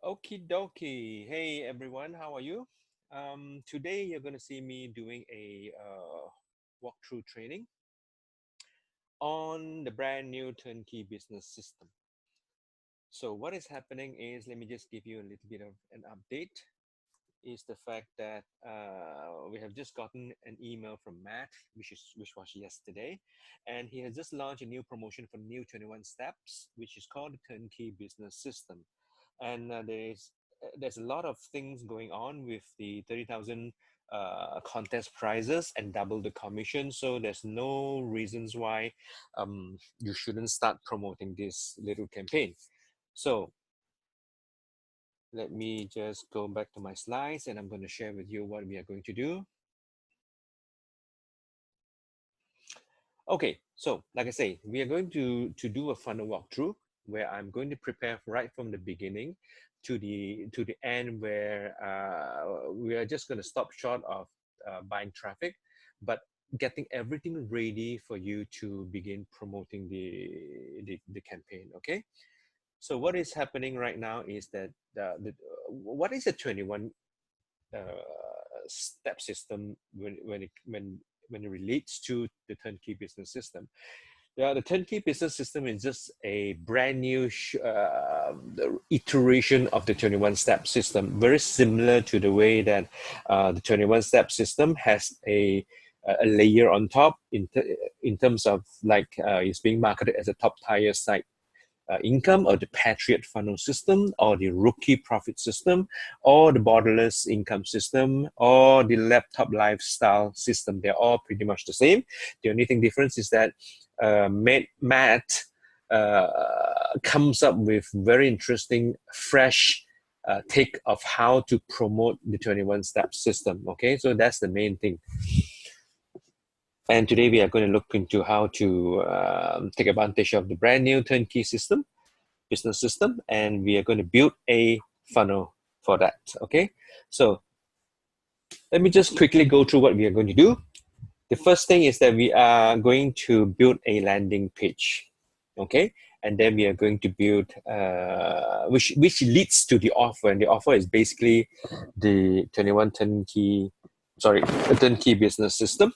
Okie dokie. Hey everyone, how are you? Today you're going to see me doing a walkthrough training on the brand new turnkey business system. So what is happening is, let me just give you a little bit of an update, is the fact that we have just gotten an email from Matt, which was yesterday, and he has just launched a new promotion for new 21 steps, which is called the Turnkey Business System. And there's a lot of things going on with the 30,000 contest prizes and double the commission. So there's no reasons why you shouldn't start promoting this little campaign. So let me just go back to my slides and I'm going to share with you what we are going to do. Okay, so like I say, we are going to do a funnel walkthrough where I'm going to prepare right from the beginning to the end, where we are just going to stop short of buying traffic, but getting everything ready for you to begin promoting the campaign. Okay, so what is happening right now is that what is a 21 step system when it relates to the turnkey business system. The turnkey business system is just a brand new iteration of the 21 step system, very similar to the way that the 21 step system has a layer on top in terms of like it's being marketed as a top tier site income, or the Patriot funnel system, or the rookie profit system, or the borderless income system, or the laptop lifestyle system. They're all pretty much the same. The only thing difference is that Matt comes up with very interesting, fresh take of how to promote the 21 step system. Okay, so that's the main thing. And today we are going to look into how to take advantage of the brand new turnkey system, business system, and we are going to build a funnel for that. Okay, so let me just quickly go through what we are going to do. The first thing is that we are going to build a landing page. Okay, and then we are going to build which leads to the offer, and the offer is basically the 21 turnkey, sorry, the turnkey business system,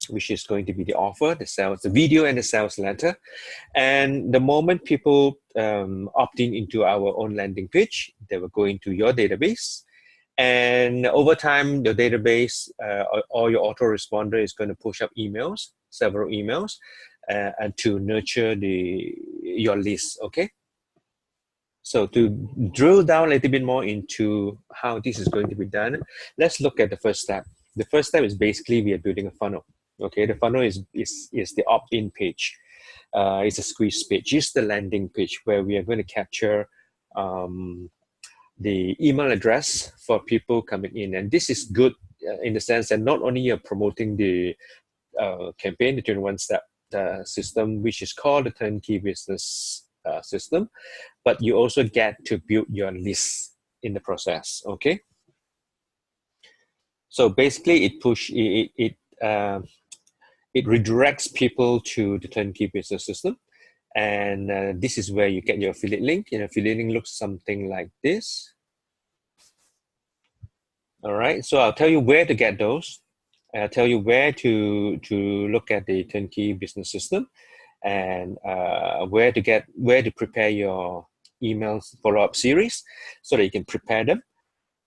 which is going to be the offer, the sales, the video, and the sales letter. And the moment people opt in into our own landing page, they will go into your database. And over time, your database or your autoresponder is going to push up emails, several emails, and to nurture your list. Okay. So to drill down a little bit more into how this is going to be done, let's look at the first step. The first step is basically we are building a funnel. Okay, the funnel is the opt-in page. It's a squeeze page. It's the landing page where we are going to capture the email address for people coming in. And this is good in the sense that not only you're promoting the campaign, the 21-step system, which is called the Turnkey Business System, but you also get to build your list in the process. Okay. So basically, it redirects people to the Turnkey Business System, and this is where you get your affiliate link. Your affiliate link looks something like this. All right, so I'll tell you where to get those. I'll tell you where to look at the Turnkey Business System, and where to prepare your emails follow-up series so that you can prepare them.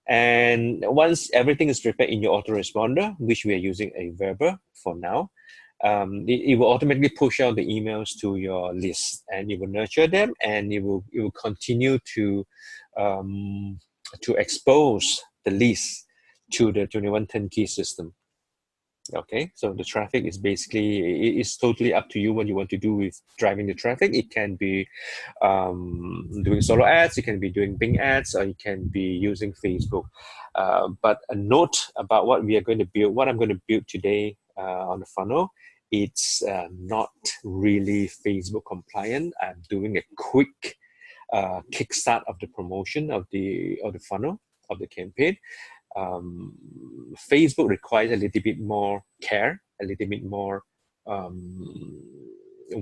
And once everything is prepared in your autoresponder, which we are using a Verba for now, it will automatically push out the emails to your list, and it will nurture them, and it will continue to expose the list to the 21 turnkey system. Okay, so the traffic is basically, it's totally up to you what you want to do with driving the traffic. It can be doing solo ads, it can be doing Bing ads, or you can be using Facebook. But a note about what we are going to build, what I'm going to build today on the funnel, it's not really Facebook compliant. I'm doing a quick kickstart of the promotion of the funnel of the campaign. Facebook requires a little bit more care, a little bit more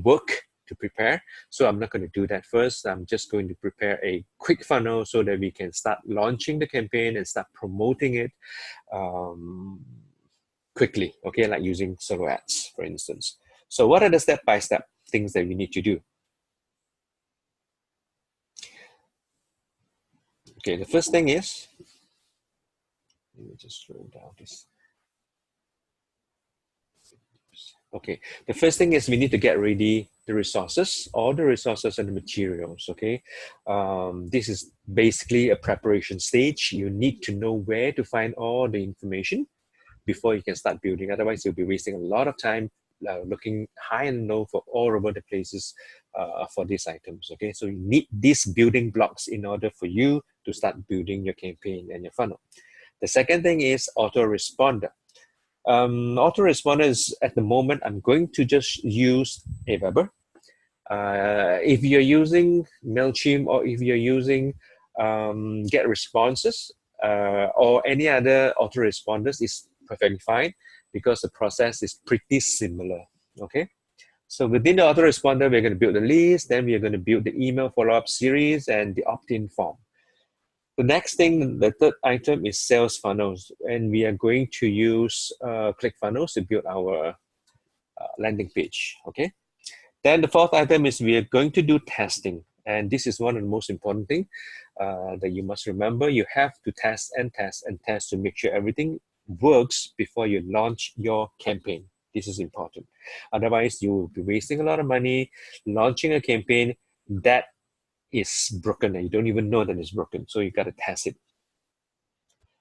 work to prepare. So I'm not going to do that first. I'm just going to prepare a quick funnel so that we can start launching the campaign and start promoting it quickly, okay, like using solo ads, for instance. So what are the step-by-step things that we need to do? Okay, the first thing is, let me just slow down this. Okay, the first thing is we need to get ready the resources, all the resources and the materials, okay? This is basically a preparation stage. You need to know where to find all the information before you can start building. Otherwise, you'll be wasting a lot of time looking high and low for all over the places for these items, okay? So you need these building blocks in order for you to start building your campaign and your funnel. The second thing is autoresponder. Autoresponder is, at the moment, I'm going to just use Aweber. If you're using MailChimp or if you're using GetResponses or any other autoresponders, is perfectly fine because the process is pretty similar, okay? So within the autoresponder, we're going to build the list, then we're going to build the email follow-up series and the opt-in form. The next thing, the third item is sales funnels, and we are going to use ClickFunnels to build our landing page, okay? Then the fourth item is we are going to do testing, and this is one of the most important things that you must remember. You have to test and test and test to make sure everything works before you launch your campaign. This is important. Otherwise, you will be wasting a lot of money launching a campaign that is broken and you don't even know that it's broken. So you got to test it.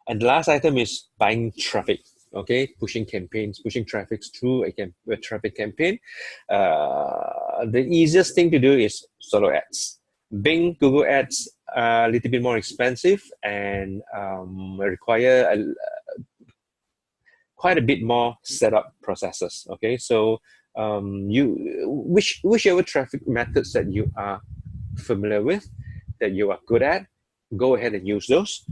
And the last item is buying traffic, okay? Pushing campaigns, pushing traffic through a traffic campaign. The easiest thing to do is solo ads. Bing, Google Ads are a little bit more expensive and require quite a bit more setup processes, okay? So whichever traffic methods that you are familiar with, that you are good at, go ahead and use those.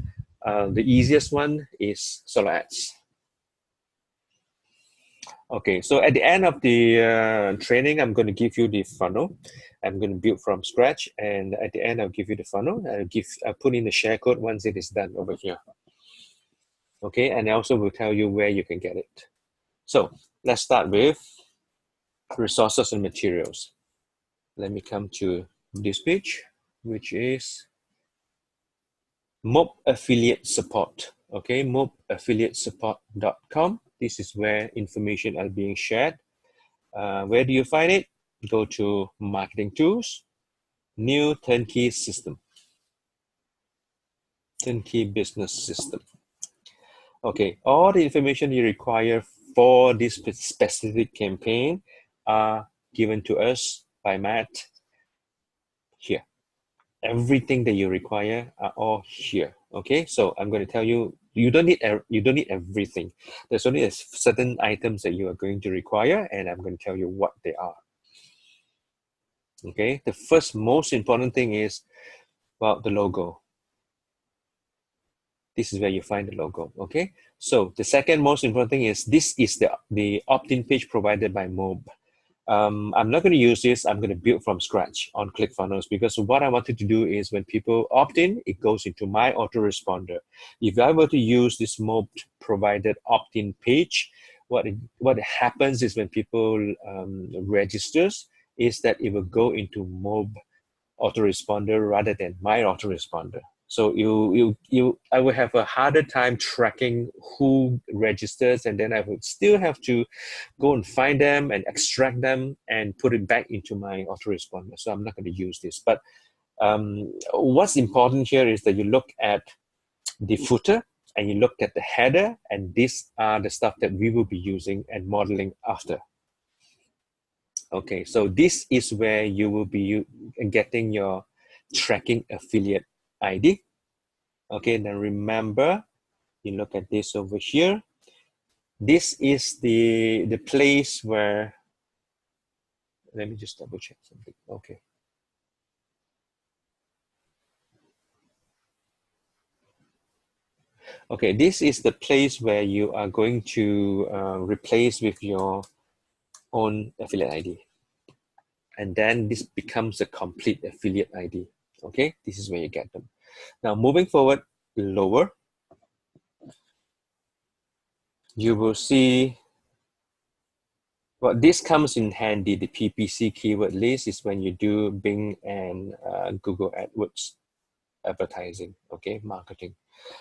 The easiest one is solo ads. Okay, so at the end of the training, I'm going to give you the funnel. I'm going to build from scratch, and at the end, I'll give you the funnel. I'll put in the share code once it is done over here. Okay, and I also will tell you where you can get it. So let's start with resources and materials. Let me come to this page, which is Mob Affiliate Support. Okay, mobaffiliatesupport.com. This is where information are being shared. Where do you find it? Go to Marketing Tools, New Turnkey System, Turnkey Business System. Okay, all the information you require for this specific campaign are given to us by Matt here. Everything that you require are all here. Okay, so I'm going to tell you, you don't need everything. There's only certain items that you are going to require, and I'm going to tell you what they are. Okay, the first most important thing is, well, the logo. This is where you find the logo. Okay, so the second most important thing is this is the opt-in page provided by Mob. I'm not going to use this. I'm going to build from scratch on ClickFunnels because what I wanted to do is when people opt in, it goes into my autoresponder. If I were to use this Mob provided opt-in page, what happens is when people registers is that it will go into Mob autoresponder rather than my autoresponder. So I will have a harder time tracking who registers, and then I would still have to go and find them and extract them and put it back into my autoresponder. So I'm not going to use this. But what's important here is that you look at the footer and you look at the header, and these are the stuff that we will be using and modeling after. Okay, so this is where you will be getting your tracking affiliate ID. Okay, then remember, you look at this over here. This is the place where, let me just double check something. Okay. Okay, this is the place where you are going to replace with your own affiliate ID. And then this becomes a complete affiliate ID. Okay, this is where you get them. Now moving forward, lower, you will see, well, this comes in handy. The PPC keyword list is when you do Bing and Google AdWords advertising, okay, marketing.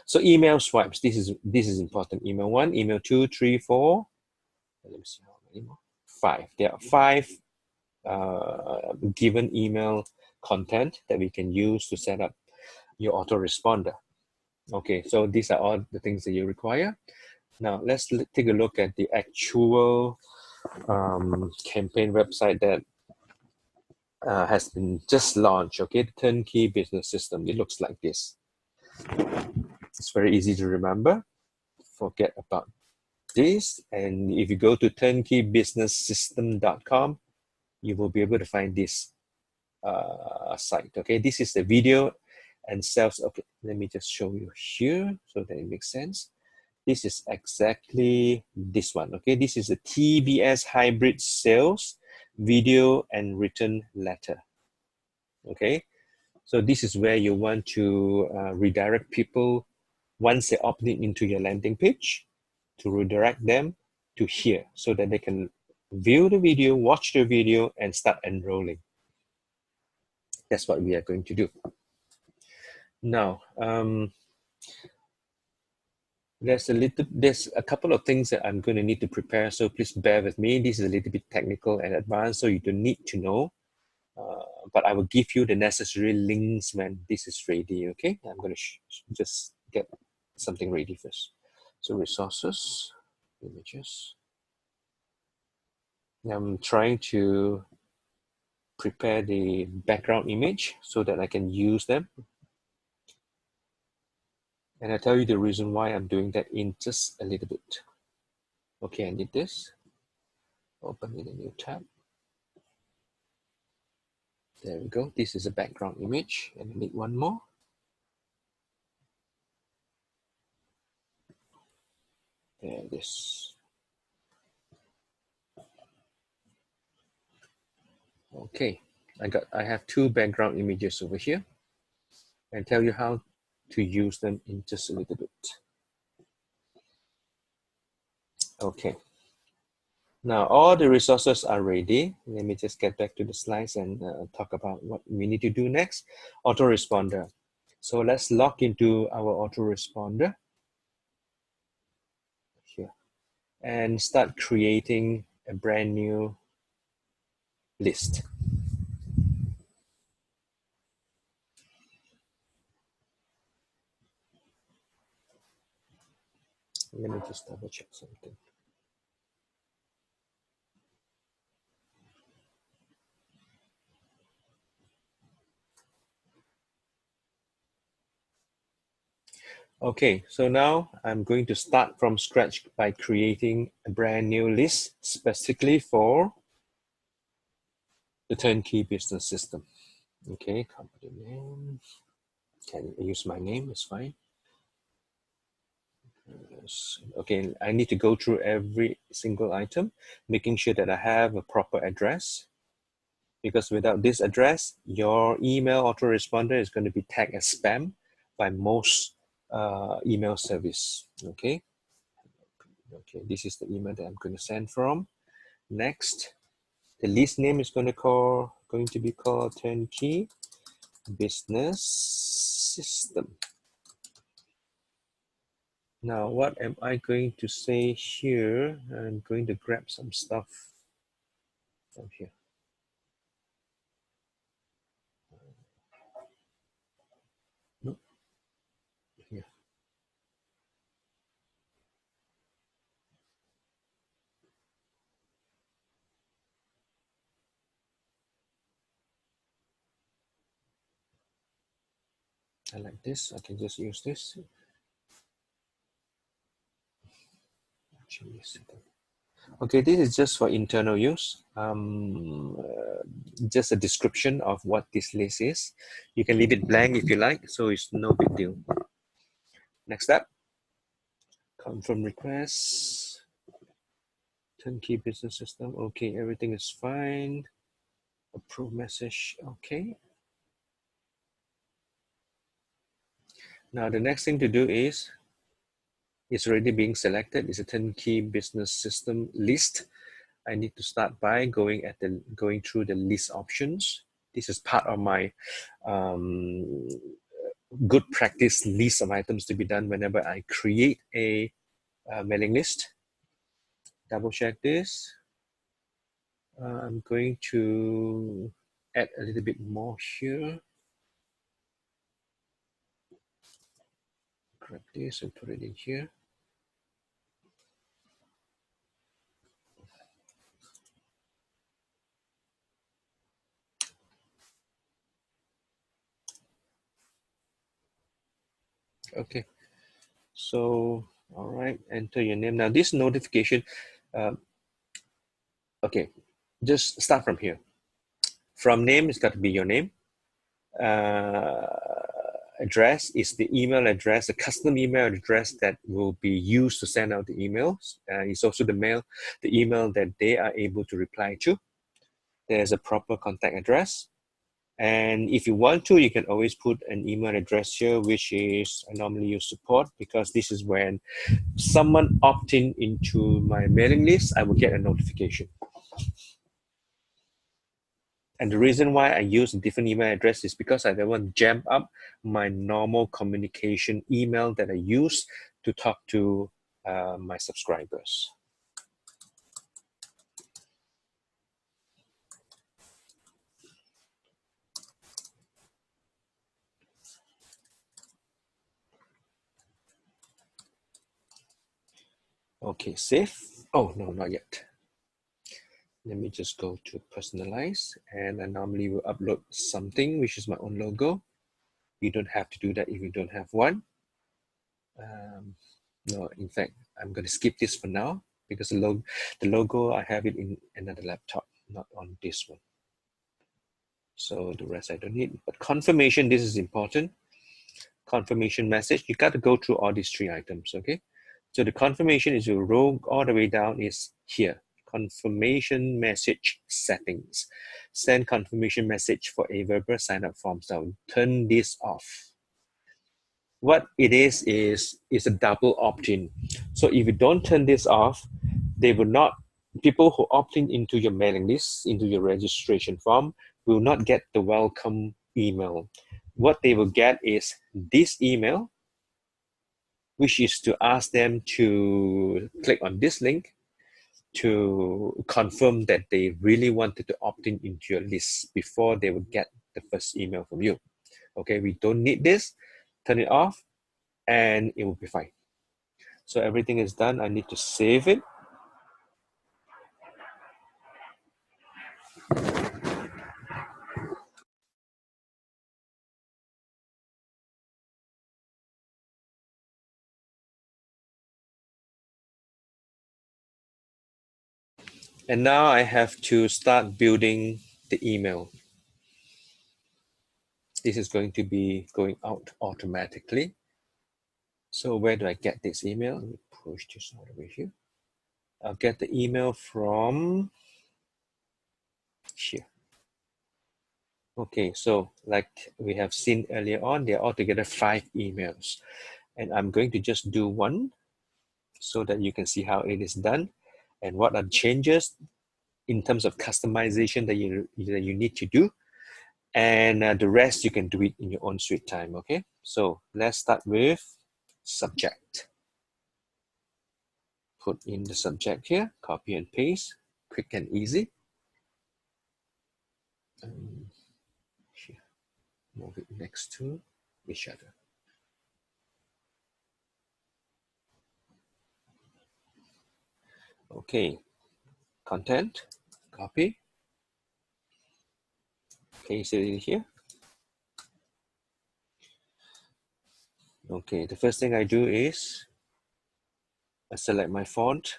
So email swipes, this is important. Email 1, email 2, 3, 4. Let me see how many more. 5. There are 5 given email content that we can use to set up your autoresponder. Okay, so these are all the things that you require. Now let's take a look at the actual campaign website that has been just launched. Okay, the Turnkey business system. It looks like this. It's very easy to remember. Forget about this, and if you go to turnkeybusinesssystem.com, you will be able to find this site. Okay, this is the video and sales. Okay, let me just show you here so that it makes sense. This is exactly this one. Okay, this is a TBS hybrid sales video and written letter. Okay, so this is where you want to redirect people once they opt in into your landing page, to redirect them to here so that they can view the video, watch the video, and start enrolling. That's what we are going to do. Now, there's a couple of things that I'm going to need to prepare, so please bear with me. This is a little bit technical and advanced, so you don't need to know. But I will give you the necessary links when this is ready, okay? I'm going to just get something ready first. So resources, images. I'm trying to prepare the background image so that I can use them. And I'll tell you the reason why I'm doing that in just a little bit. Okay, I need this. Open in a new tab. There we go. This is a background image, and I need one more. There it is. Okay, I have 2 background images over here, and tell you how to use them in just a little bit. Okay. Now all the resources are ready. Let me just get back to the slides and talk about what we need to do next. Autoresponder. So let's log into our autoresponder here and start creating a brand new list. Let me just double check something. Okay, so now I'm going to start from scratch by creating a brand new list specifically for the Turnkey business system. Okay, company name. Can I use my name? It's fine. Okay, I need to go through every single item, making sure that I have a proper address. Because without this address, your email autoresponder is going to be tagged as spam by most email service. Okay. Okay, this is the email that I'm going to send from. Next, the list name is going to be called Turnkey Business System. Now, what am I going to say here? I'm going to grab some stuff from here. No, here. I like this. I can just use this. Okay, this is just for internal use. Just a description of what this list is. You can leave it blank if you like, so it's no big deal. Next step, confirm requests, Turnkey business system. Okay, everything is fine. Approve message. Okay. Now the next thing to do is, it's already being selected. It's a turnkey business system list. I need to start by going through the list options. This is part of my good practice list of items to be done whenever I create a mailing list. Double check this. I'm going to add a little bit more here. Grab this and put it in here. Okay, so all right, enter your name. Now this notification, okay, just start from here. From name, it's got to be your name. Address is the email address, the custom email address that will be used to send out the emails. It's also the email that they are able to reply to. There's a proper contact address. And if you want to, you can always put an email address here, which is, I normally use support, because this is when someone opting into my mailing list, I will get a notification. And the reason why I use a different email address is because I don't want to jam up my normal communication email that I use to talk to my subscribers. Okay, save. Oh, no, not yet. Let me just go to personalize, and I normally will upload something, which is my own logo. You don't have to do that if you don't have one. No, in fact, I'm going to skip this for now because the logo, I have it in another laptop, not on this one. So the rest I don't need. But confirmation, this is important. Confirmation message, you got to go through all these 3 items, okay? So the confirmation is you roll all the way down is here. Confirmation message settings. Send confirmation message for a verbal sign-up form. So turn this off. What it is a double opt-in. So if you don't turn this off, they will not, people who opt in into your mailing list, into your registration form, will not get the welcome email. What they will get is this email, which is to ask them to click on this link to confirm that they really wanted to opt in into your list before they would get the first email from you. Okay, we don't need this. Turn it off and it will be fine. So everything is done. I need to save it. And now I have to start building the email. This is going to be going out automatically. So where do I get this email? Let me push this all the way here. I'll get the email from here. Okay, so like we have seen earlier on, there are altogether 5 emails. And I'm going to just do one so that you can see how it is done and what are changes in terms of customization that you need to do. And the rest you can do it in your own sweet time, okay? So let's start with subject. Put in the subject here, copy and paste, quick and easy. Here, move it next to each other. Okay, content, copy, paste it in here. Okay, the first thing I do is I select my font.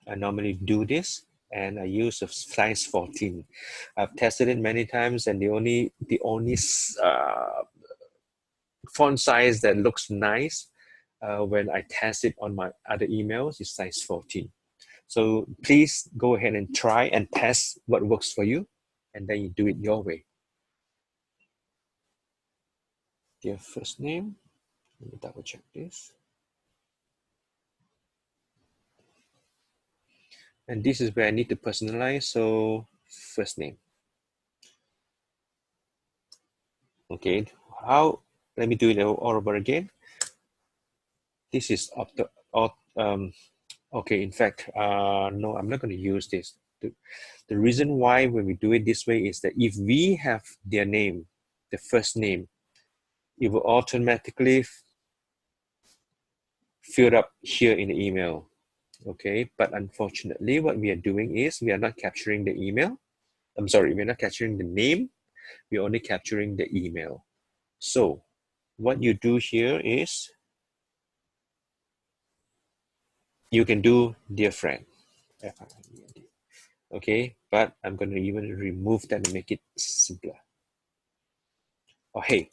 I normally do this and I use a size 14. I've tested it many times and the only font size that looks nice when I test it on my other emails is size 14. So please go ahead and try and test what works for you. and then you do it your way. Dear first name, let me double check this. And this is where I need to personalize, so first name. Okay, let me do it all over again. This is okay, in fact, no, I'm not going to use this. The reason why when we do it this way is that if we have their name, the first name, it will automatically fill up here in the email. Okay, but unfortunately, what we are doing is we are not capturing the email. I'm sorry, we're not capturing the name. We're only capturing the email. So what you do here is you can do dear friend. Okay, but I'm going to even remove that and make it simpler. Or hey,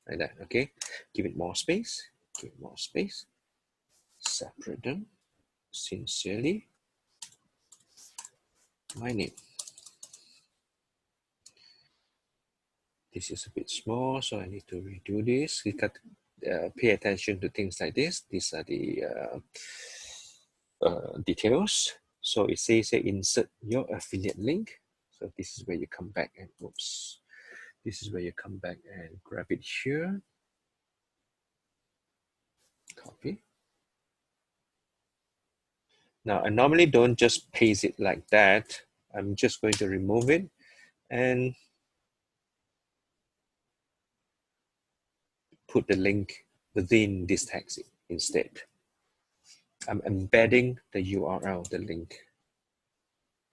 like that. Okay, give it more space. Give it more space. Separate them. Sincerely, my name. This is a bit small, so I need to redo this. You got pay attention to things like this. These are the details. So it says here, insert your affiliate link. So this is where you come back and oops. This is where you come back and grab it here. Copy. Now I normally don't just paste it like that. I'm just going to remove it and put the link within this text instead. I'm embedding the URL, the link.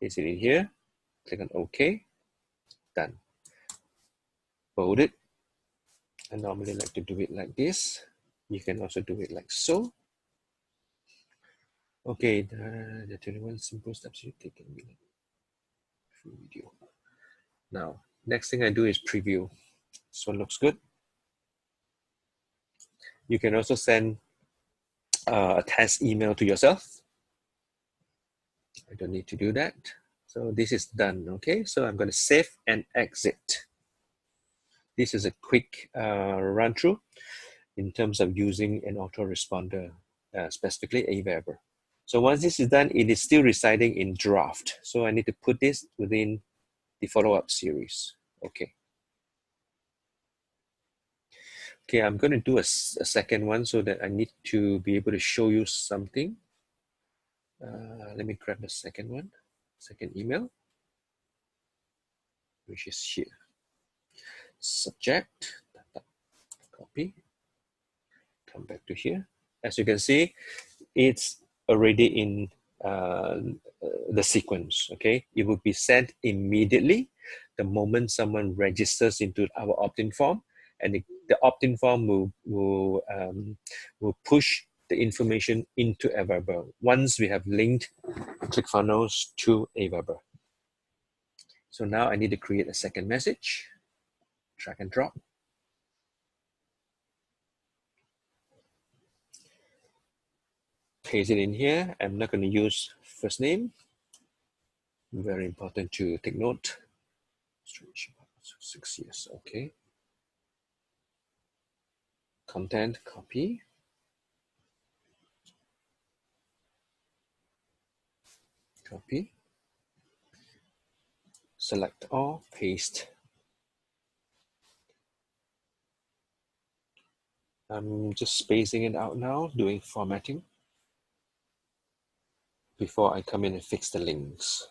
Paste it in here, click on OK, done. Bold it. I normally like to do it like this. You can also do it like so. Okay, the 21 simple steps you take in a minute. Video. Now, next thing I do is preview. This one looks good. You can also send a test email to yourself. I don't need to do that. So this is done, okay? So I'm going to save and exit. This is a quick run through in terms of using an autoresponder, specifically Aweber. So once this is done, it is still residing in draft. So I need to put this within the follow-up series. Okay. Okay, I'm going to do a second one so that I need to be able to show you something. Let me grab the second one, second email, which is here. Subject, copy, come back to here. As you can see, it's already in the sequence, okay? It will be sent immediately the moment someone registers into our opt-in form, and the opt-in form will push the information into Aweber once we have linked ClickFunnels to Aweber. So now I need to create a second message, drag and drop. Paste it in here. I'm not going to use first name. Very important to take note. 6 years, okay. Content, copy. Copy. Select all, paste. I'm just spacing it out now, doing formatting before I come in and fix the links.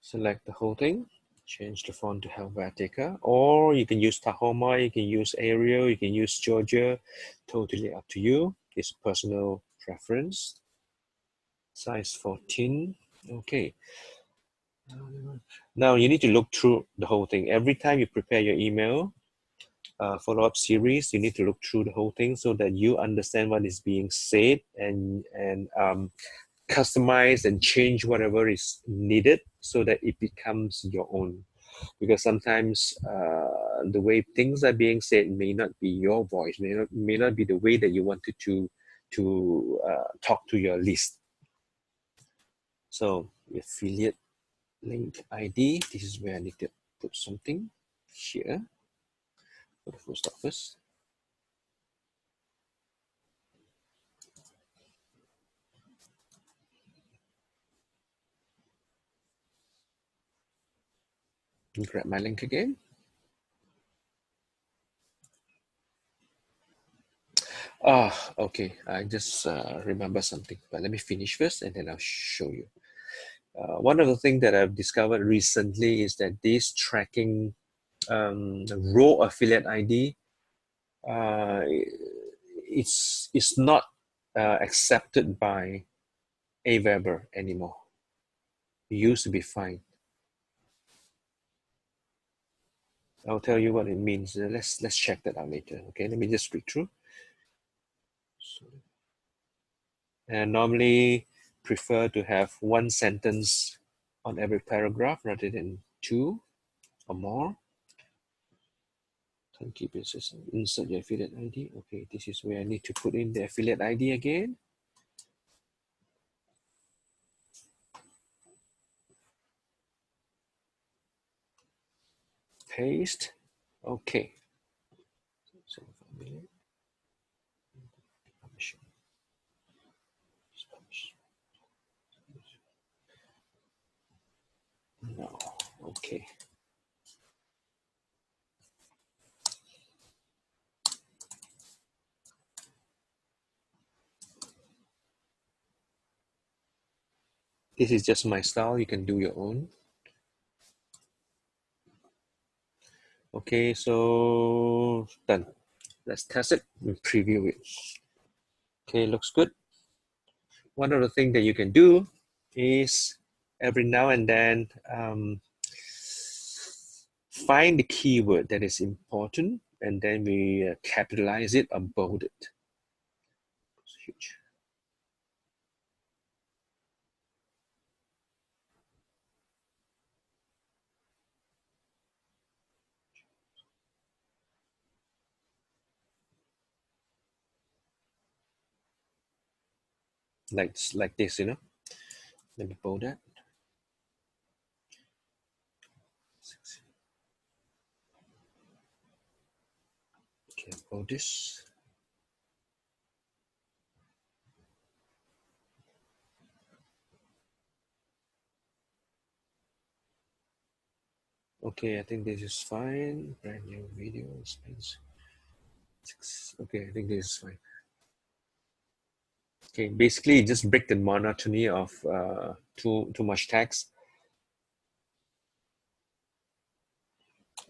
Select the whole thing, change the font to Helvetica, or you can use Tahoma, you can use Arial, you can use Georgia, totally up to you. It's personal preference. Size 14, okay. Now you need to look through the whole thing. Every time you prepare your email follow-up series, you need to look through the whole thing so that you understand what is being said and customize and change whatever is needed so that it becomes your own. Because sometimes the way things are being said may not be your voice, may not be the way that you wanted to talk to your list. So affiliate link ID, this is where I need to put something here for the full stop first. Grab my link again. Okay, I just remember something, but let me finish first and then I'll show you. One of the things that I've discovered recently is that this tracking raw affiliate ID, it's not accepted by Aweber anymore. It used to be fine. I'll tell you what it means. Let's check that out later. Okay, let me just read through. And normally prefer to have one sentence on every paragraph rather than two or more. Turnkey basis. Insert your affiliate ID. Okay, this is where I need to put in the affiliate ID again. Paste. Okay. So no. Okay. This is just my style. You can do your own. Okay, so done. Let's test it and preview it. Okay, looks good. One of the things that you can do is every now and then find the keyword that is important and then we capitalize it or bold it. It's huge. Like this, you know. Let me bold that. Okay, bold this. Okay, I think this is fine. Brand new video space. Okay, I think this is fine. Okay, basically just break the monotony of too much text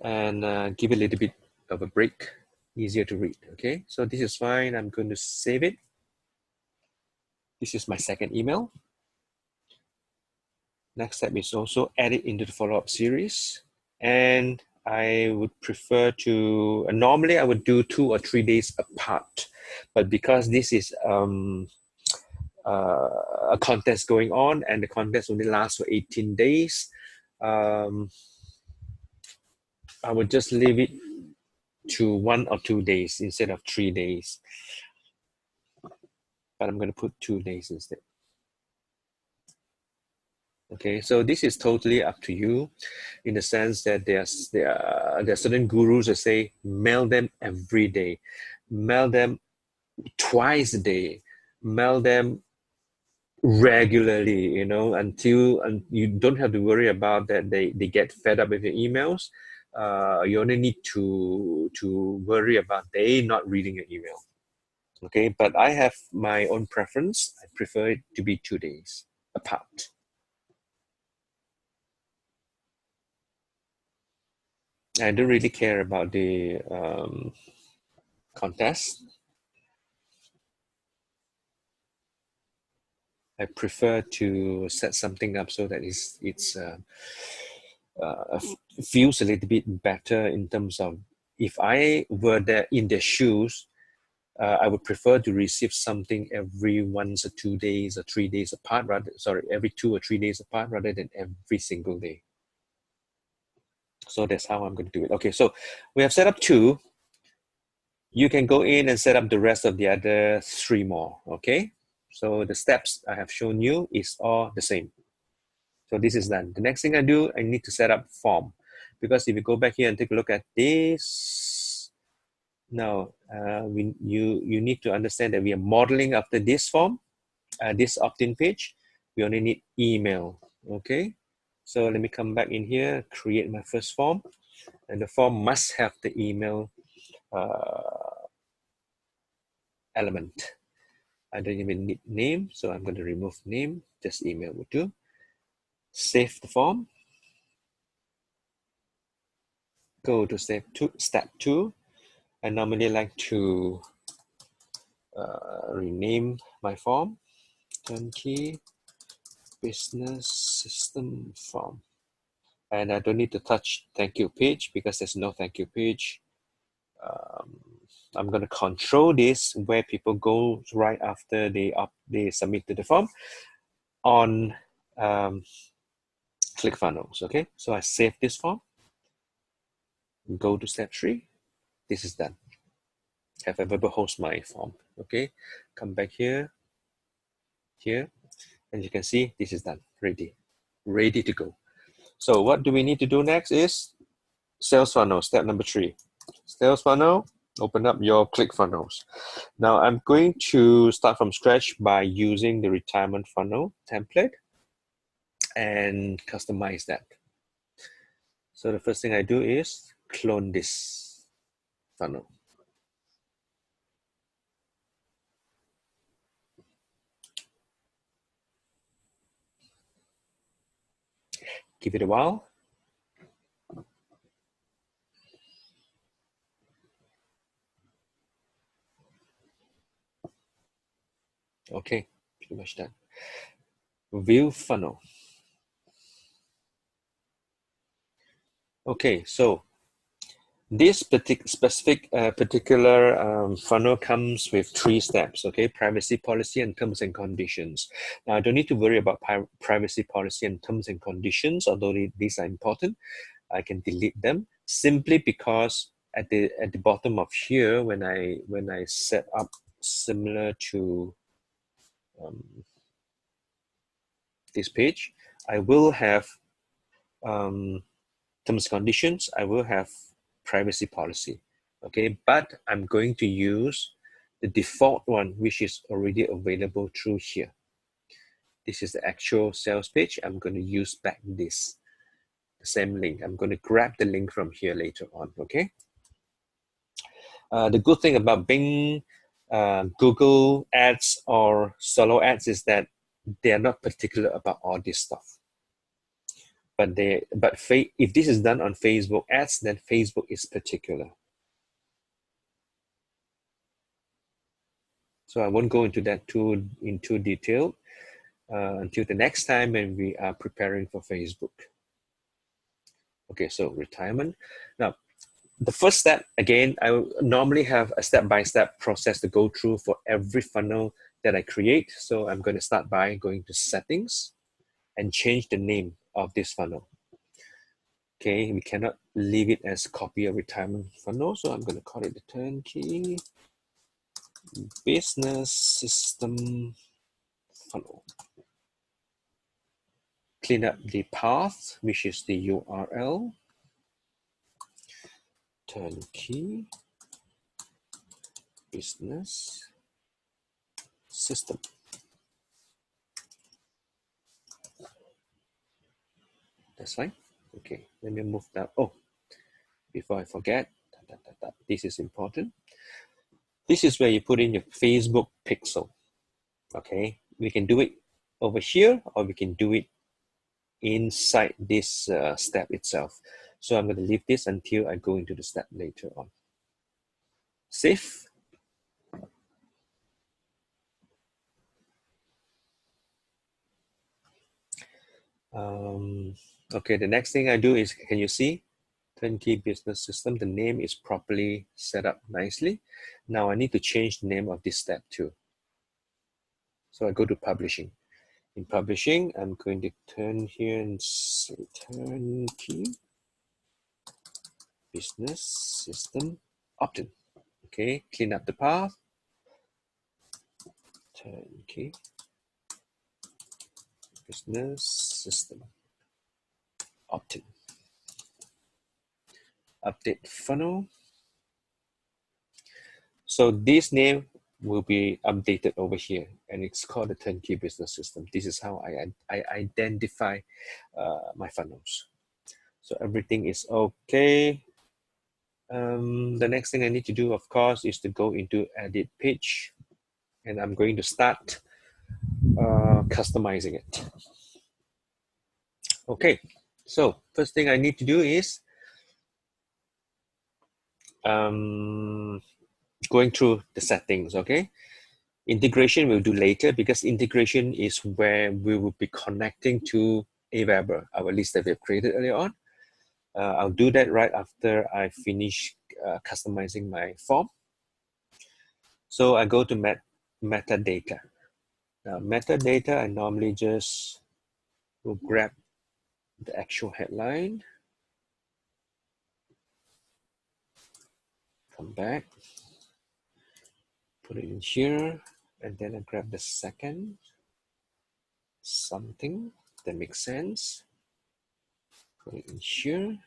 and give it a little bit of a break, easier to read. Okay, so this is fine. I'm going to save it. This is my second email. Next step is also add it into the follow-up series. And I would prefer to, normally I would do 2 or 3 days apart, but because this is a contest going on and the contest only lasts for 18 days, I would just leave it to 1 or 2 days instead of 3 days. But I'm going to put 2 days instead. Okay, so this is totally up to you in the sense that there are certain gurus that say mail them every day, mail them twice a day, mail them regularly, you know, until you don't have to worry about that they get fed up with your emails. You only need to worry about they not reading your email. Okay, but I have my own preference. I prefer it to be 2 days apart. I don't really care about the contest. I prefer to set something up so that feels a little bit better in terms of if I were there in their shoes, I would prefer to receive something every 1 or 2 days or 3 days apart, every 2 or 3 days apart rather than every single day. So that's how I'm going to do it. Okay, so we have set up 2. You can go in and set up the rest of the other 3 more, okay? So the steps I have shown you is all the same. So this is done. The next thing I do, I need to set up form. Because if you go back here and take a look at this, now you need to understand that we are modeling after this form, this opt-in page. We only need email, okay? So let me come back in here, create my first form. And the form must have the email element. I don't even need name, so I'm going to remove name, just email will do. Save the form. Go to step 2. I normally like to rename my form, Turnkey Business System Form. And I don't need to touch thank you page because there's no thank you page. I'm going to control this where people go right after they submit to the form on ClickFunnels. Okay, so I save this form. Go to step 3. This is done. Have available host my form. Okay, come back here, and you can see this is done. Ready to go. So what do we need to do next is sales funnel. Step number 3. Sales funnel. Open up your ClickFunnels. Now I'm going to start from scratch by using the retirement funnel template and customize that. So the first thing I do is clone this funnel. Give it a while. Okay, pretty much done. View funnel. Okay, so this particular funnel comes with 3 steps, okay? Privacy policy and terms and conditions. Now, I don't need to worry about privacy policy and terms and conditions, although these are important. I can delete them simply because at the bottom of here, when I set up similar to this page, I will have terms and conditions. I will have privacy policy, okay? But I'm going to use the default one, which is already available through here. This is the actual sales page. I'm going to use back the same link. I'm going to grab the link from here later on, okay? The good thing about Bing, Google ads or solo ads is that they are not particular about all this stuff. But if this is done on Facebook ads, then Facebook is particular. So I won't go into that in too detail until the next time when we are preparing for Facebook. Okay, so retirement. Now, the first step, again, I will normally have a step-by-step process to go through for every funnel that I create. So I'm going to start by going to settings and change the name of this funnel. Okay, we cannot leave it as copy of retirement funnel. So I'm going to call it the Turnkey Business System Funnel. Clean up the path, which is the URL. Turnkey Business System. That's fine. Okay, let me move that. Oh, before I forget, this is important. This is where you put in your Facebook pixel. Okay, we can do it over here or we can do it inside this step itself. So I'm going to leave this until I go into the step later on. Save. Okay, the next thing I do is, can you see Turnkey business system. The name is properly set up nicely. Now I need to change the name of this step too. So I go to publishing. In publishing, I'm going to turn here and say Turnkey business system optin. Okay, clean up the path. Turnkey business system optin. Update funnel. So this name will be updated over here, and it's called the Turnkey business system. This is how I identify my funnels. So everything is okay. The next thing I need to do, of course, is to go into edit page, and I'm going to start customizing it. Okay, so first thing I need to do is going through the settings. Okay, integration we'll do later, because integration is where we will be connecting to Aweber, our list that we've created earlier on. I'll do that right after I finish customizing my form. So I go to metadata. Now metadata, I normally just will grab the actual headline, come back, put it in here, and then I grab the second something that makes sense, put it in here.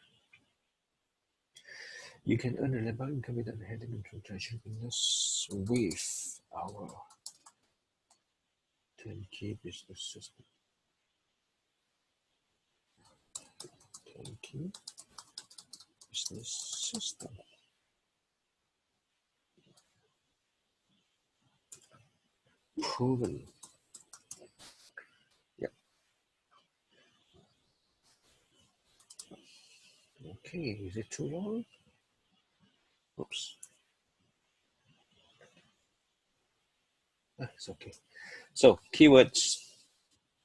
You can earn a reliable income without heading into transaction business with our Turnkey business system. Turnkey business system. Proven. Yep. Okay, is it too long? Oops. It's okay. So keywords,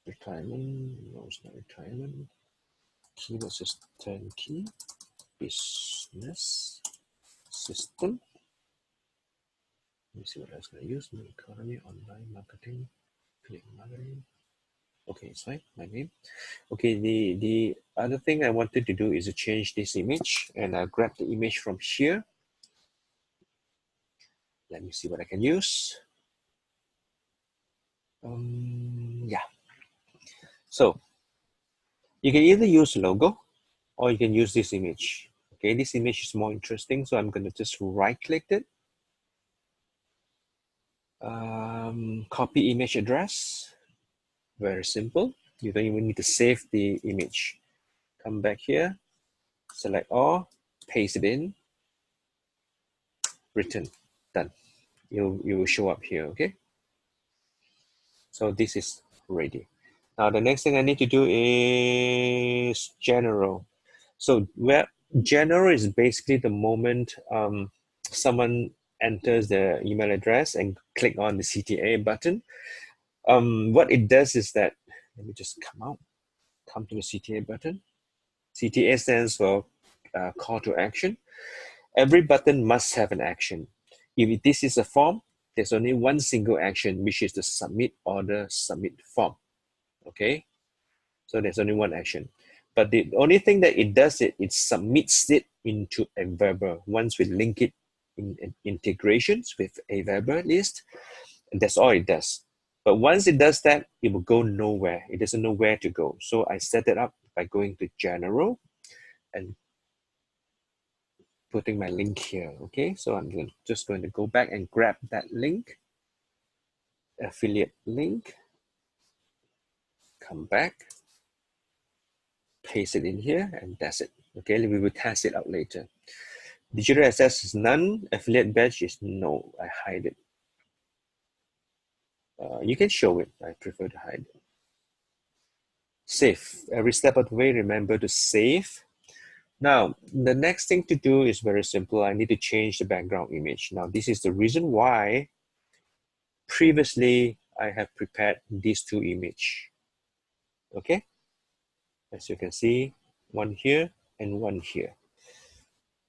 retirement, no, it's not retirement. Keywords is Turnkey business system. Let me see what else can I use. New economy, online marketing, click marketing. Okay, it's fine, my name. Okay, the other thing I wanted to do is to change this image, and I'll grab the image from here. Let me see what I can use. Yeah. So you can either use logo or you can use this image. Okay, this image is more interesting, so I'm going to just right-click it. Copy image address. Very simple. You don't even need to save the image. Come back here, select all, paste it in, return, done. You will show up here, okay? So this is ready. Now the next thing I need to do is general. So where general is basically the moment someone enters their email address and click on the CTA button. What it does is that, let me just come to the CTA button. CTA stands for call to action. Every button must have an action. If this is a form, there's only one single action, which is the submit order, submit form. Okay, so there's only one action. But the only thing that it does, it submits it into Aweber. Once we link it in integrations with Aweber list, and that's all it does. But once it does that, it will go nowhere. It doesn't know where to go. So I set it up by going to general and putting my link here. Okay, so I'm just going to go back and grab that link, affiliate link, come back, paste it in here, and that's it. Okay, we will test it out later. Digital access is none, affiliate badge is no, I hide it. You can show it, I prefer to hide it. Save, every step of the way, remember to save. Now, the next thing to do is very simple. I need to change the background image. Now, this is the reason why previously I have prepared these two images. Okay, as you can see, one here and one here.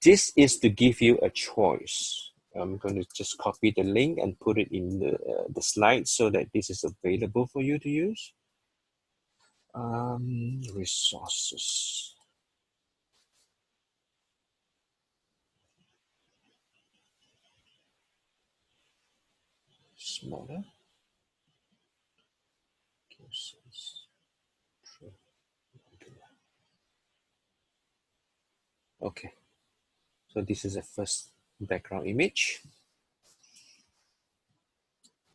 This is to give you a choice. I'm going to just copy the link and put it in the slide so that this is available for you to use. Resources. Smaller. Okay, so this is the first background image.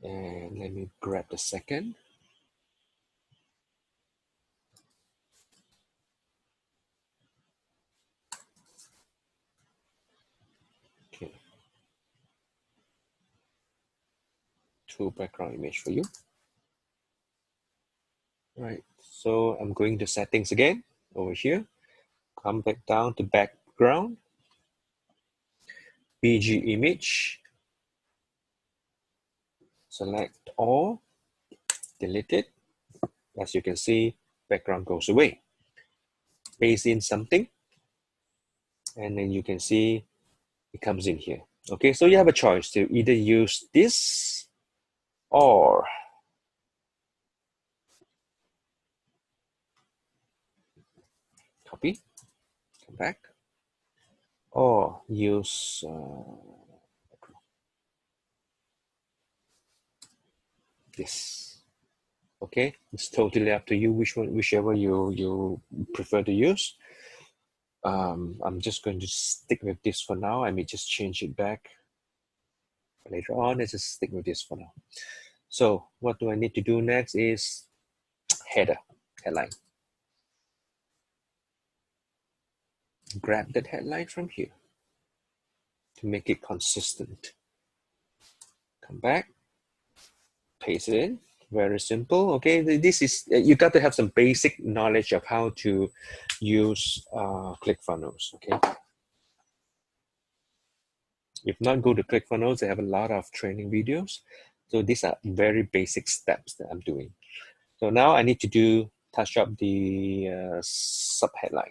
And let me grab the second. Okay, two background image for you. Right, so I'm going to settings again over here. Come back down to background, BG image, select all, delete it. As you can see, background goes away. Paste in something, and then you can see it comes in here. Okay, so you have a choice to either use this or copy, come back, or use this. Okay, it's totally up to you whichever you prefer to use. I'm just going to stick with this for now. I may just change it back later on. Let's just stick with this for now. So what do I need to do next is headline. Grab that headline from here to make it consistent. Come back, paste it in. Very simple. Okay, this is, you got to have some basic knowledge of how to use ClickFunnels. Okay, if not, go to ClickFunnels. They have a lot of training videos. So these are very basic steps that I'm doing. So now I need to touch up the subheader.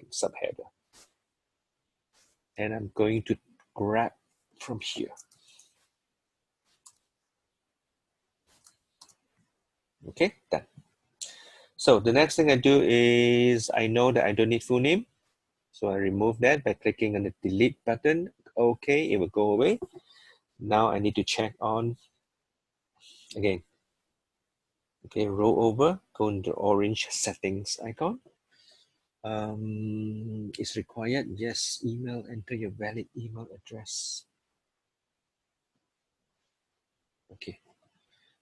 And I'm going to grab from here. Okay, done. So the next thing I do is I know that I don't need full name. So I remove that by clicking on the delete button. Okay, it will go away. Now I need to check on, again, okay, roll over, go into the orange settings icon. Is required, yes, email, enter your valid email address. Okay,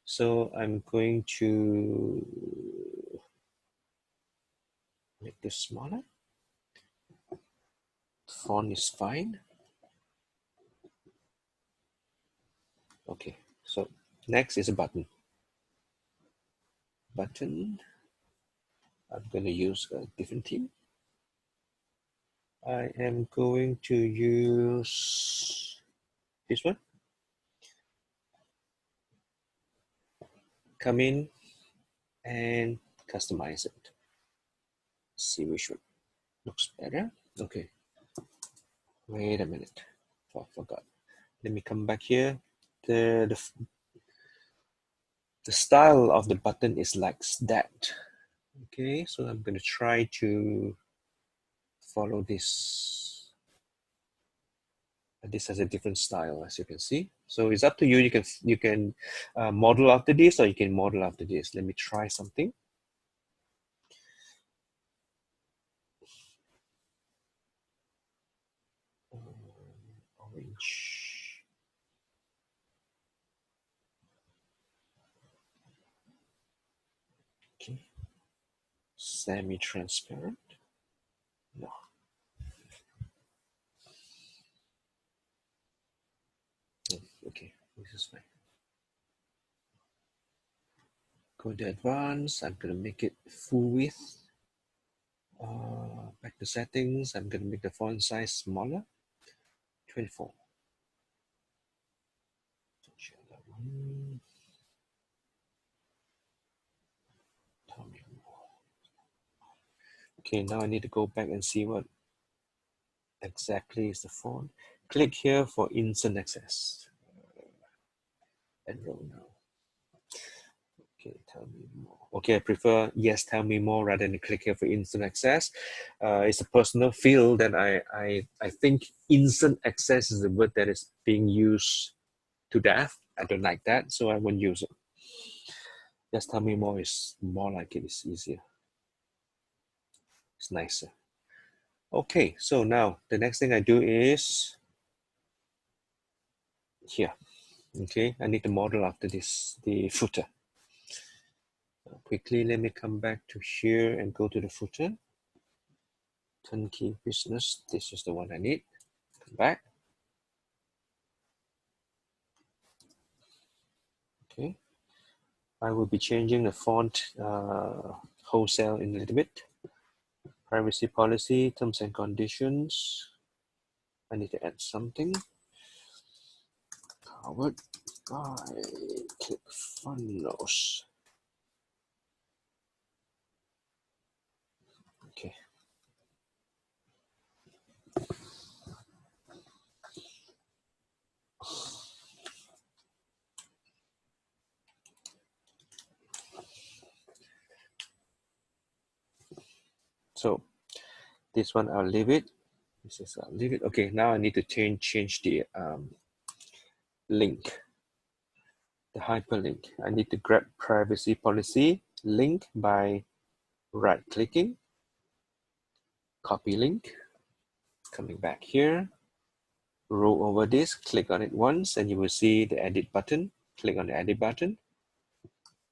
so I'm going to make this smaller. Font is fine. Okay, so next is a button. Button, I'm going to use a different theme. I am going to use this one. Come in and customize it. See which one looks better. Okay, wait a minute. Oh, I forgot. Let me come back here. The style of the button is like that. Okay, so I'm going to try to follow this. This has a different style, as you can see. So it's up to you. You can model after this, or you can model after this. Let me try something. Orange. Okay. Semi-transparent. No. Okay, this is fine. Go to advanced. I'm going to make it full width. Back to settings. I'm going to make the font size smaller. 24. Share that one. Tell me more. Okay, now I need to go back and see what exactly is the font. Click here for instant access. Enroll now. Okay, tell me more. Okay, I prefer yes, tell me more rather than click here for instant access. It's a personal feel that I think instant access is the word that is being used to death. I don't like that, so I won't use it. Just tell me more is more like it is easier. It's nicer. Okay, so now the next thing I do is here. Okay, I need the model after this, the footer. Quickly, let me come back to here and go to the footer. Turnkey business. This is the one I need. Come back. Okay. I will be changing the font wholesale in a little bit. Privacy policy, terms and conditions. I need to add something. Powered by ClickFunnels. Okay. So this one I'll leave it. This is I'll leave it. Okay, now I need to change the link, the hyperlink. I need to grab privacy policy link by right clicking, copy link, coming back here, roll over this, click on it once, and you will see the edit button. Click on the edit button,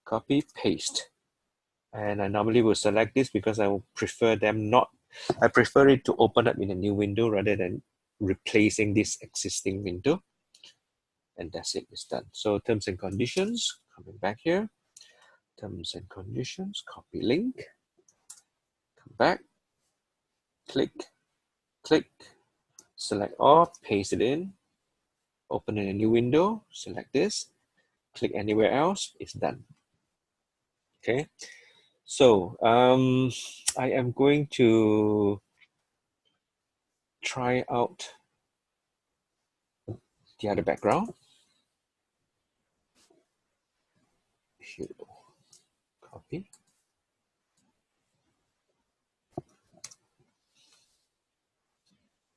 copy, paste. And I normally will select this because I will prefer them not, I prefer it to open up in a new window rather than replacing this existing window. And that's it, it's done. So terms and conditions, coming back here, terms and conditions, copy link, come back, click, click, select all, paste it in, open in a new window, select this, click anywhere else, it's done. Okay, so I am going to try out the other background. Here, copy.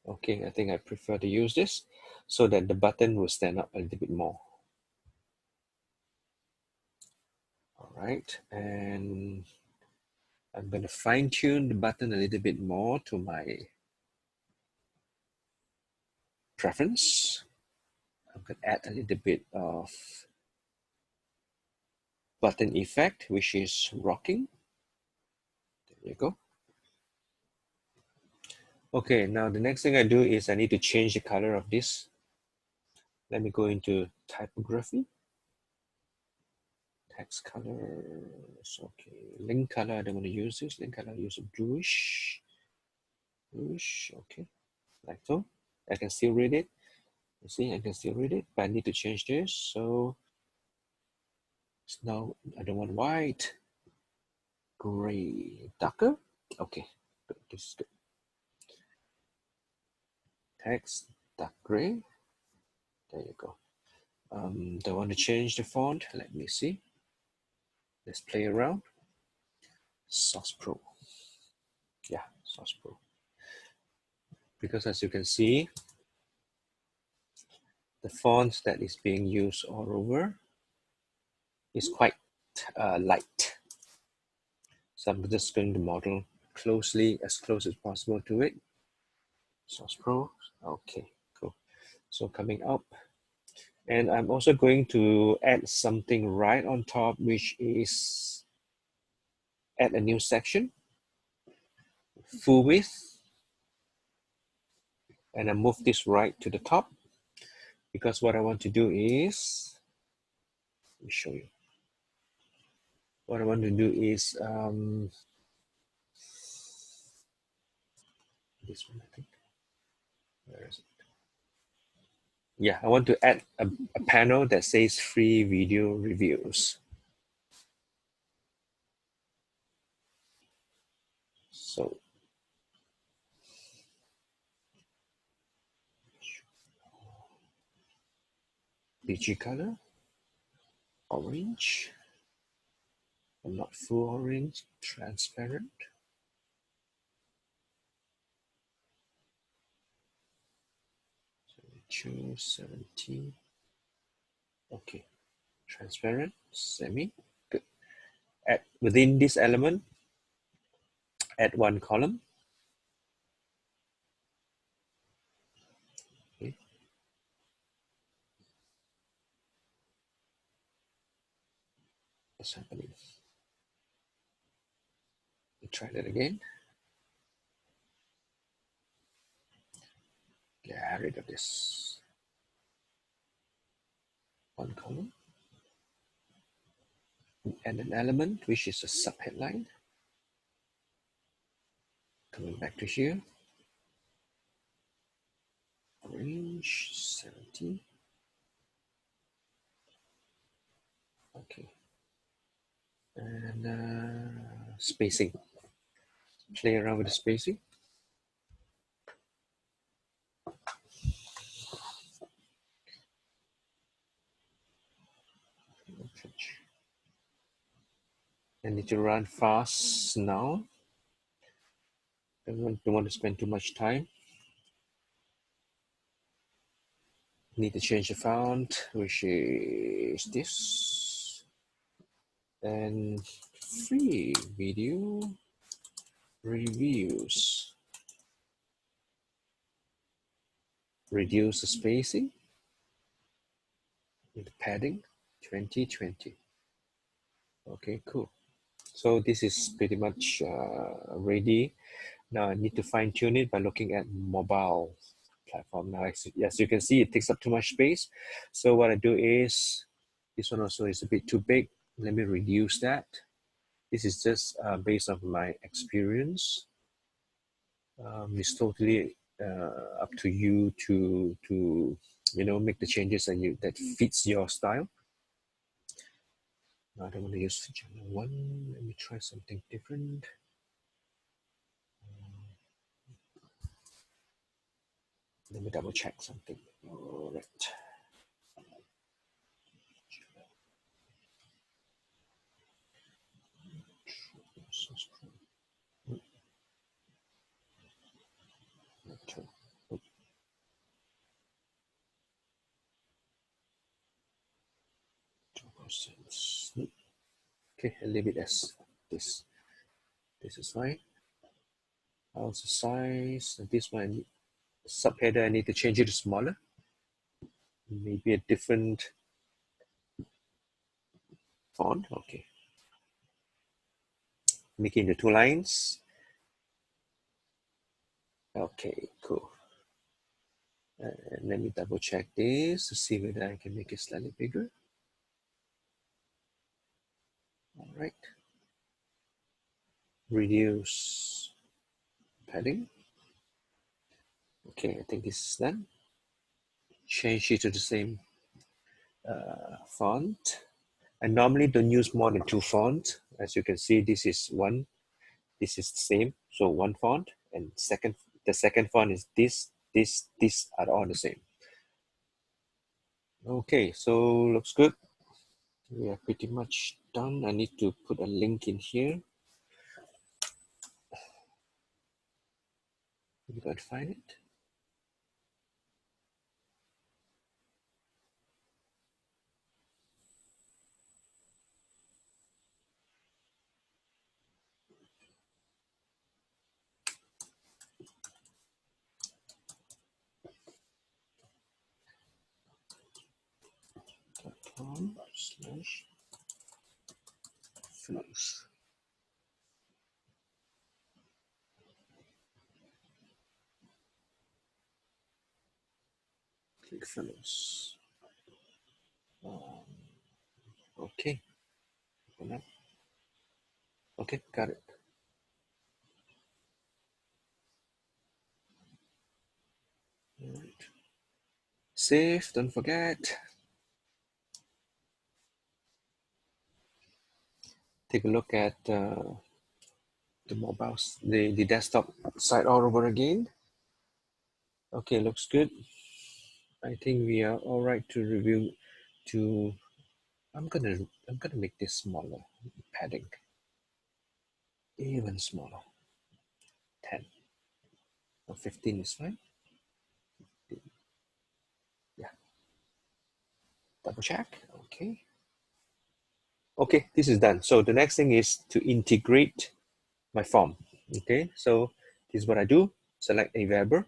Okay, I think I prefer to use this so that the button will stand up a little bit more. All right, and I'm going to fine tune the button a little bit more to my preference. I'm going to add a little bit of button effect, which is rocking. There you go. Okay, now the next thing I do is I need to change the color of this. Let me go into typography. Text colors, okay. Link color, I don't want to use this. Link color, I use a bluish. Bluish, okay. Like so. I can still read it. You see, I can still read it, but I need to change this. So it's now, I don't want white. Gray, darker. Okay, good. This is good. Text, dark gray. There you go. Do I want to change the font? Let me see. Let's play around. Source Pro. Yeah, Source Pro. Because as you can see, the font that is being used all over is quite light. So I'm just going to model closely, as close as possible to it. Source Pro. Okay, cool. So coming up. And I'm also going to add something right on top, which is add a new section, full width, and I move this right to the top because what I want to do is, let me show you. What I want to do is this one, I think. Where is it? Yeah, I want to add a panel that says free video reviews. So PG color, orange, but not full orange, transparent. Choose 17. Okay, transparent, semi. Good. Add within this element, add one column. Okay. What's happening? We try that again. Get rid of this. One column. And an element which is a subheadline. Coming back to here. Orange 70. Okay. And spacing. Play around with the spacing. I need to run fast now. Don't want to spend too much time. Need to change the font, which is this. And free video reviews. Reduce the spacing with padding 2020. Okay, cool. So this is pretty much ready. Now I need to fine tune it by looking at mobile platform. Now, as you can see, it takes up too much space. So what I do is, this one also is a bit too big. Let me reduce that. This is just based on my experience. It's totally up to you to make the changes that fits your style. I don't want to use channel 1. Let me try something different. Let me double check something. All right. Okay, I'll leave it as this. This is fine. How's the size? This one, subheader, I need to change it to smaller. Maybe a different font. Okay. Making the 2 lines. Okay, cool. And let me double check this to see whether I can make it slightly bigger. All right. Reduce padding. Okay, I think this is done. Change it to the same font. I normally don't use more than 2 fonts. As you can see, this is one. This is the same. So 1 font, and the second font is this are all the same. Okay, so looks good. We are pretty much done. I need to put a link in here. You can find it. .com/funnels. ClickFunnels. Okay. Open up. Okay, got it. All right. Save, don't forget. Take a look at the mobiles, the desktop side all over again. Okay, looks good. I think we are all right to review to, I'm gonna make this smaller, padding, even smaller, 10 or 15 is fine. Yeah, double check. Okay. Okay, this is done. So the next thing is to integrate my form. Okay, so this is what I do. Select a Weber.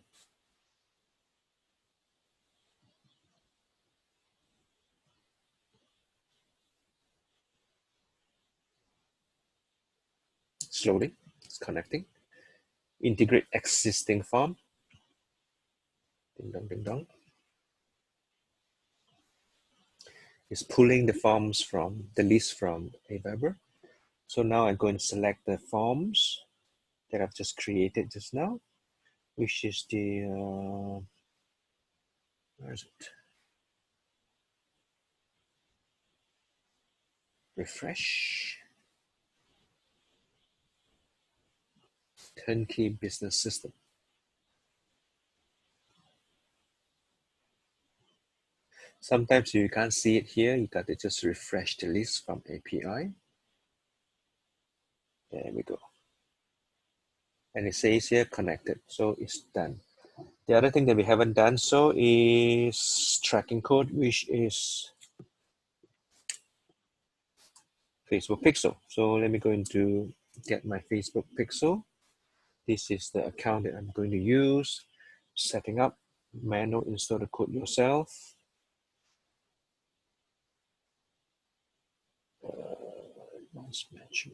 Slowly, it's connecting. Integrate existing form. Ding dong, ding dong. It's pulling the forms from the list from a Weber. So now I'm going to select the forms that I've just created just now, which is the, where is it? Refresh. Turnkey business system. Sometimes you can't see it here. You got to just refresh the list from API. There we go. And it says here connected. So it's done. The other thing that we haven't done so is tracking code, which is Facebook Pixel. So let me go into get my Facebook Pixel. This is the account that I'm going to use. Setting up, manual install the code yourself. Advanced matching.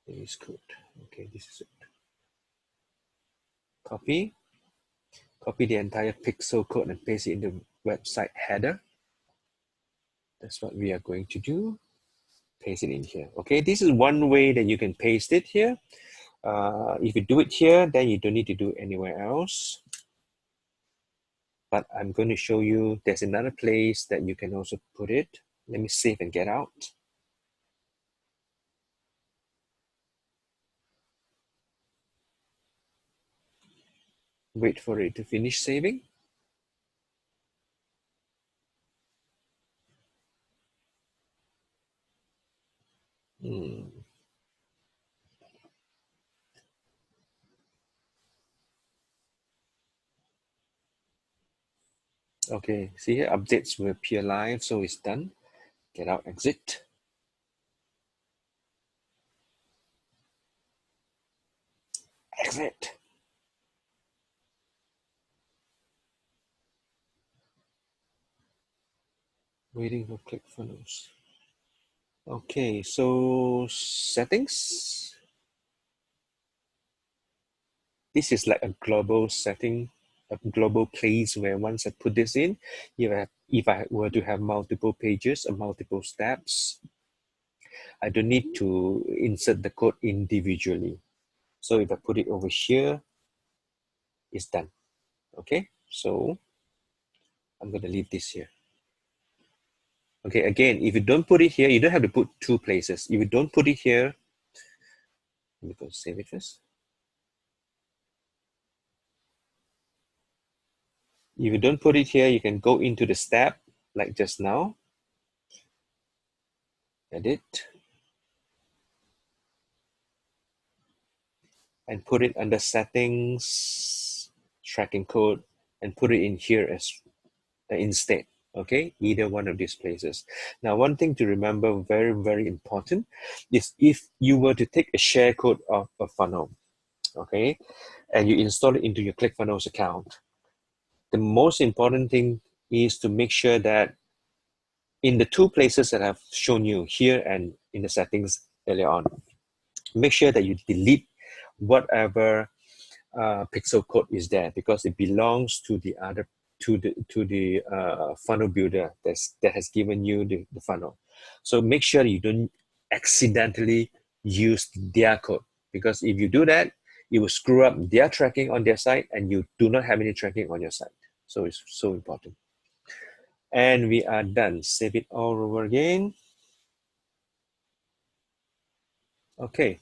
Base code. Okay, this is it. Copy the entire pixel code and paste it in the website header. That's what we are going to do. Paste it in here. Okay, this is one way that you can paste it here. If you do it here, then you don't need to do it anywhere else. But I'm going to show you there's another place that you can also put it. Let me save and get out. Wait for it to finish saving. Okay, see here, updates will appear live, so it's done. Get out, exit. Exit. Waiting for ClickFunnels. Okay, so settings. This is like a global setting, a global place where once I put this in, if I were to have multiple pages or multiple steps, I don't need to insert the code individually. So if I put it over here, it's done. Okay, so I'm going to leave this here. Okay, again, if you don't put it here, you don't have to put two places. If you don't put it here, let me go save it first. If you don't put it here, you can go into the step like just now. Edit. And put it under settings, tracking code, and put it in here as instead. Okay, either one of these places. Now, one thing to remember, very, very important, is if you were to take a share code of a funnel, okay, and you install it into your ClickFunnels account, the most important thing is to make sure that in the two places that I've shown you here and in the settings earlier on, make sure that you delete whatever pixel code is there because it belongs to the other to the funnel builder that has given you the funnel. So make sure you don't accidentally use their code because if you do that, it will screw up their tracking on their site and you do not have any tracking on your site. So it's so important. And we are done. Save it all over again. Okay.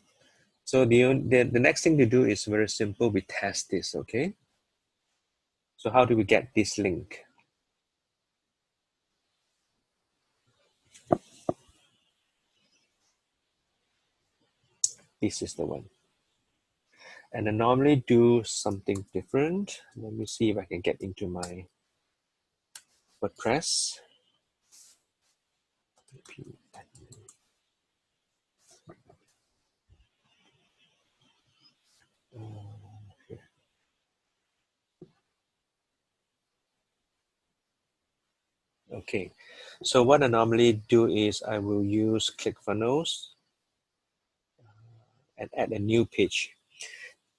So the next thing to do is very simple. We test this, okay? So how do we get this link? This is the one. And I normally do something different. Let me see if I can get into my WordPress. Okay, so what I normally do is I will use ClickFunnels and add a new page.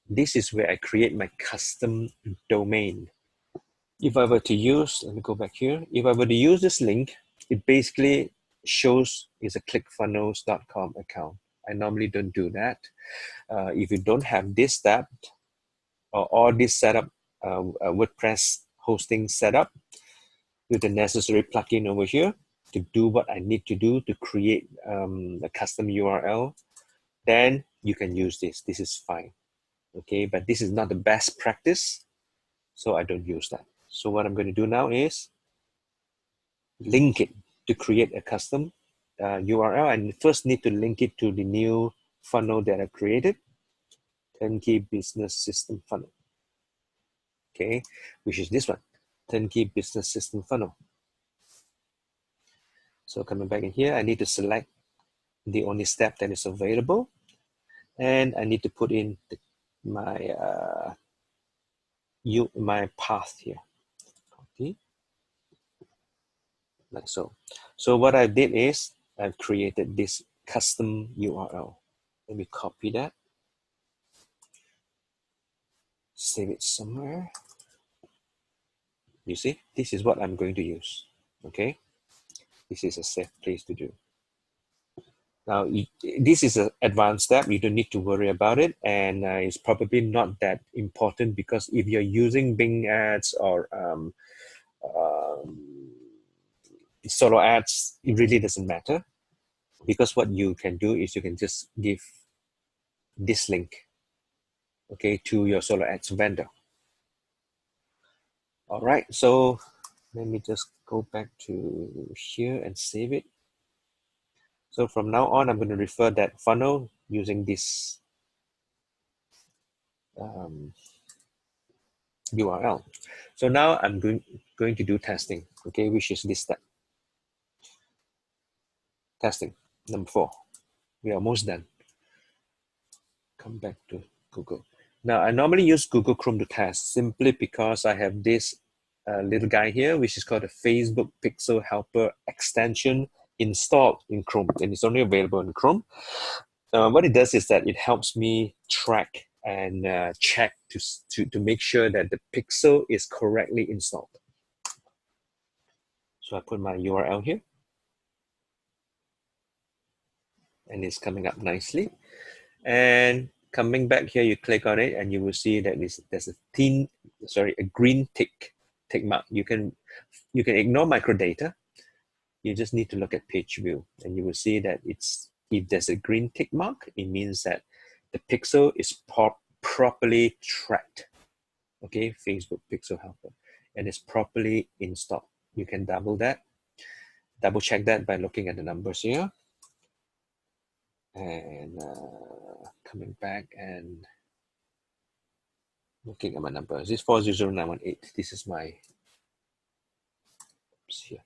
This is where I create my custom domain. If I were to use, let me go back here. If I were to use this link, it basically shows it's a clickfunnels.com account. I normally don't do that. If you don't have this step or all this setup, WordPress hosting setup with the necessary plugin over here to do what I need to do to create a custom URL, then you can use this. This is fine. Okay, but this is not the best practice, so I don't use that. So what I'm going to do now is link it to create a custom URL. I first need to link it to the new funnel that I've created, Turnkey Business System Funnel. Okay, which is this one, Turnkey Business System Funnel. So coming back in here, I need to select the only step that is available, and I need to put in my my path here. Okay, like so. So what I did is I've created this custom URL. Let me copy that, save it somewhere. You see, this is what I'm going to use. Okay, this is a safe place to do. Now, this is an advanced step. You don't need to worry about it. And it's probably not that important because if you're using Bing ads or solo ads, it really doesn't matter. Because what you can do is you can just give this link, okay, to your solo ads vendor. All right, so let me just go back to here and save it. So from now on, I'm going to refer that funnel using this URL. So now I'm going to do testing, okay, which is this step. Testing, number 4. We are almost done. Come back to Google. Now, I normally use Google Chrome to test simply because I have this little guy here, which is called the Facebook Pixel Helper extension installed in Chrome, and it's only available in Chrome. What it does is that it helps me track and check to make sure that the pixel is correctly installed. So I put my URL here, and it's coming up nicely. And coming back here, you click on it, and you will see that there's a green tick mark. You can ignore microdata. You just need to look at page view, and you will see that if there's a green tick mark, it means that the pixel is properly tracked. Okay, Facebook Pixel Helper, and it's properly installed. You can double check that by looking at the numbers here, and coming back and looking at my numbers. This is 400918. This is my here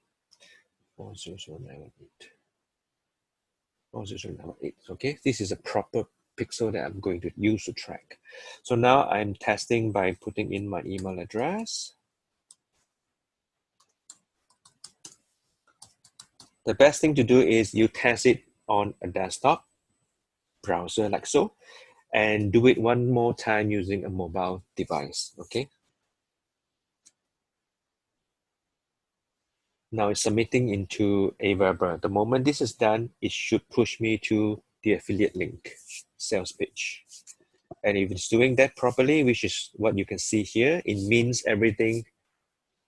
400918. 400918. Okay, this is a proper pixel that I'm going to use to track. So now I'm testing by putting in my email address. The best thing to do is you test it on a desktop browser like so, and do it one more time using a mobile device. Okay. Now it's submitting into Aweber. The moment this is done, it should push me to the affiliate link sales page. And if it's doing that properly, which is what you can see here, it means everything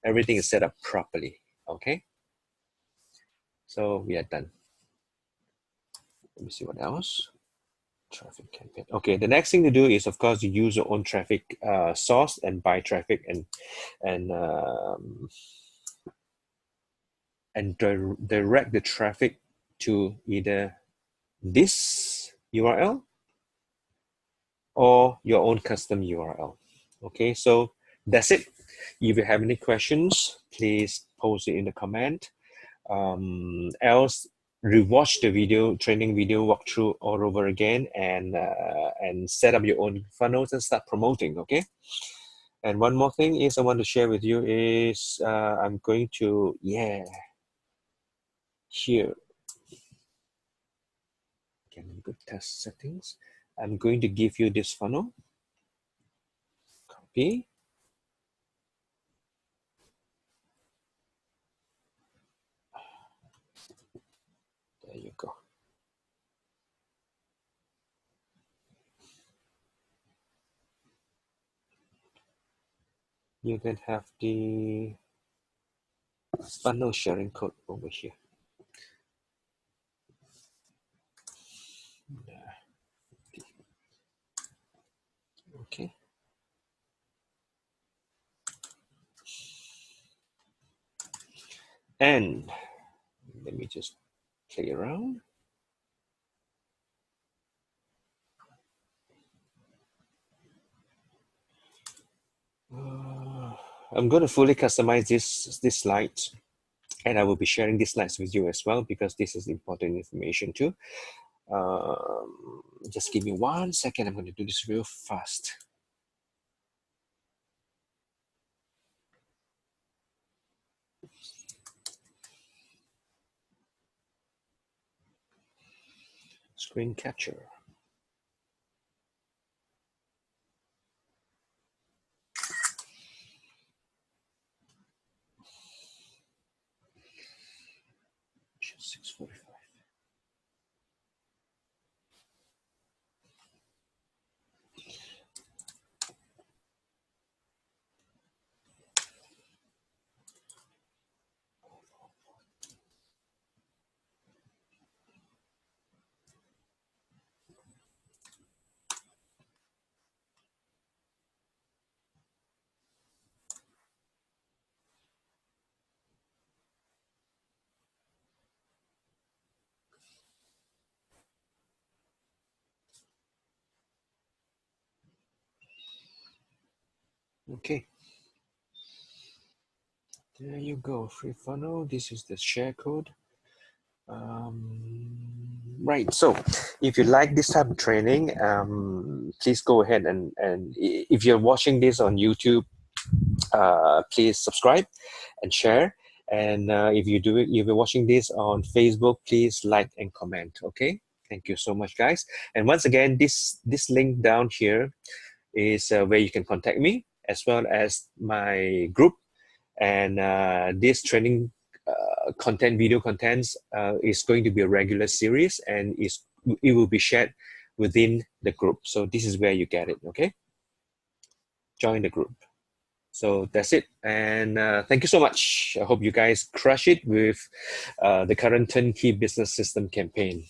is set up properly. Okay. So we are done. Let me see what else. Traffic campaign. Okay, the next thing to do is, of course, you use your own traffic source and buy traffic and direct the traffic to either this URL or your own custom URL. Okay, so that's it. If you have any questions, please post it in the comment. Else, rewatch the video, training video walkthrough all over again, and set up your own funnels and start promoting. Okay. And one more thing is I want to share with you is I'm going to here. Can go test settings. I'm going to give you this funnel. Copy. There you go. You can have the funnel sharing code over here. Okay. And let me just play around. I'm going to fully customize this slides, and I will be sharing these slides with you as well because this is important information too. Just give me 1 second. I'm going to do this real fast. Screen capture. Just 6:45. Okay. There you go, free funnel. This is the share code. Right, so if you like this type of training, please go ahead and if you're watching this on YouTube, please subscribe and share. And if you're watching this on Facebook, please like and comment. Okay, thank you so much, guys. And once again, this link down here is where you can contact me, as well as my group. And this training video contents is going to be a regular series, and it will be shared within the group. So this is where you get it. Okay, join the group. So that's it, and thank you so much. I hope you guys crush it with the current Turnkey business system campaign.